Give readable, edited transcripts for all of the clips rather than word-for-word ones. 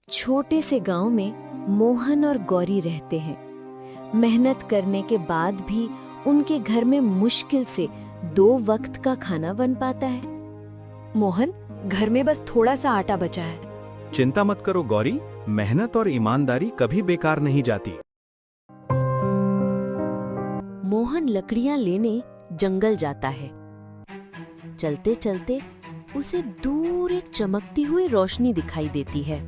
छोटे से गांव में मोहन और गौरी रहते हैं। मेहनत करने के बाद भी उनके घर में मुश्किल से 2 वक्त का खाना बन पाता है। मोहन, घर में बस थोड़ा सा आटा बचा है। चिंता मत करो गौरी, मेहनत और ईमानदारी कभी बेकार नहीं जाती। मोहन लकड़ियां लेने जंगल जाता है। चलते चलते उसे दूर एक चमकती हुई रोशनी दिखाई देती है।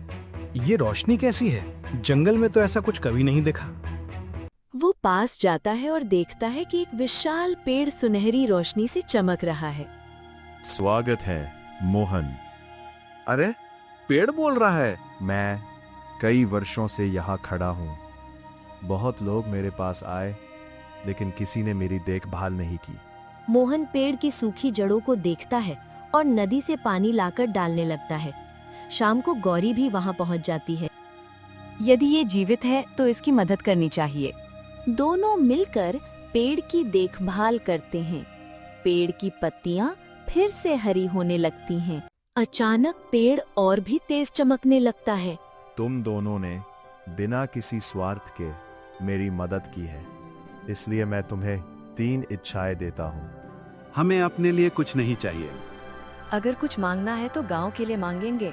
ये रोशनी कैसी है? जंगल में तो ऐसा कुछ कभी नहीं देखा। वो पास जाता है और देखता है कि एक विशाल पेड़ सुनहरी रोशनी से चमक रहा है। स्वागत है मोहन। अरे, पेड़ बोल रहा है। मैं कई वर्षों से यहाँ खड़ा हूँ। बहुत लोग मेरे पास आए, लेकिन किसी ने मेरी देखभाल नहीं की। मोहन पेड़ की सूखी जड़ों को देखता है और नदी से पानी लाकर डालने लगता है। शाम को गौरी भी वहां पहुंच जाती है। यदि ये जीवित है तो इसकी मदद करनी चाहिए। दोनों मिलकर पेड़ की देखभाल करते हैं। पेड़ की पत्तियां फिर से हरी होने लगती हैं। अचानक पेड़ और भी तेज चमकने लगता है। तुम दोनों ने बिना किसी स्वार्थ के मेरी मदद की है, इसलिए मैं तुम्हें 3 इच्छाएं देता हूँ। हमें अपने लिए कुछ नहीं चाहिए। अगर कुछ मांगना है तो गांव के लिए मांगेंगे।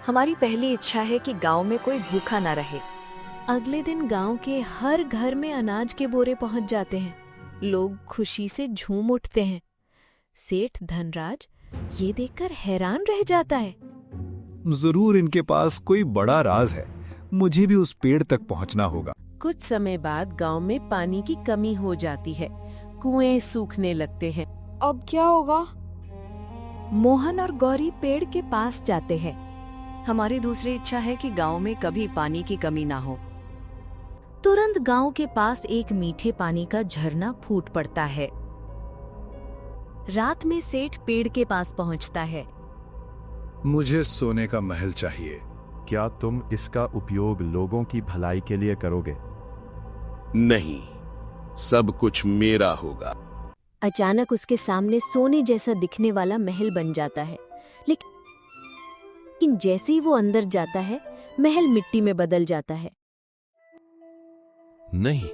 हमारी पहली इच्छा है कि गांव में कोई भूखा ना रहे। अगले दिन गांव के हर घर में अनाज के बोरे पहुंच जाते हैं। लोग खुशी से झूम उठते हैं। सेठ धनराज ये देखकर हैरान रह जाता है। जरूर इनके पास कोई बड़ा राज है। मुझे भी उस पेड़ तक पहुंचना होगा। कुछ समय बाद गांव में पानी की कमी हो जाती है। कुएं सूखने लगते हैं। अब क्या होगा? मोहन और गौरी पेड़ के पास जाते हैं। हमारी दूसरी इच्छा है कि गांव में कभी पानी की कमी ना हो। तुरंत गांव के पास एक मीठे पानी का झरना फूट पड़ता है। रात में सेठ पेड़ के पास पहुंचता है। मुझे सोने का महल चाहिए। क्या तुम इसका उपयोग लोगों की भलाई के लिए करोगे? नहीं, सब कुछ मेरा होगा। अचानक उसके सामने सोने जैसा दिखने वाला महल बन जाता है। लेकिन जैसे ही वो अंदर जाता है, महल मिट्टी में बदल जाता है। नहीं,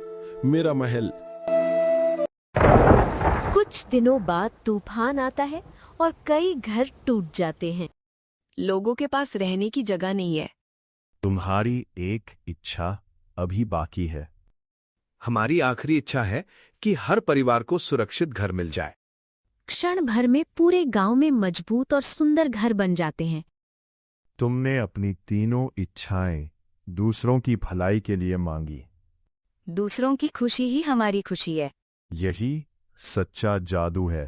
मेरा महल। कुछ दिनों बाद तूफान आता है और कई घर टूट जाते हैं। लोगों के पास रहने की जगह नहीं है। तुम्हारी एक इच्छा अभी बाकी है। हमारी आखिरी इच्छा है कि हर परिवार को सुरक्षित घर मिल जाए। क्षण भर में पूरे गांव में मजबूत और सुंदर घर बन जाते हैं। तुमने अपनी तीनों इच्छाएं दूसरों की भलाई के लिए मांगी। दूसरों की खुशी ही हमारी खुशी है। यही सच्चा जादू है।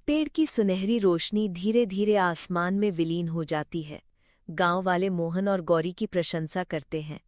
पेड़ की सुनहरी रोशनी धीरे धीरे आसमान में विलीन हो जाती है। गांव वाले मोहन और गौरी की प्रशंसा करते हैं।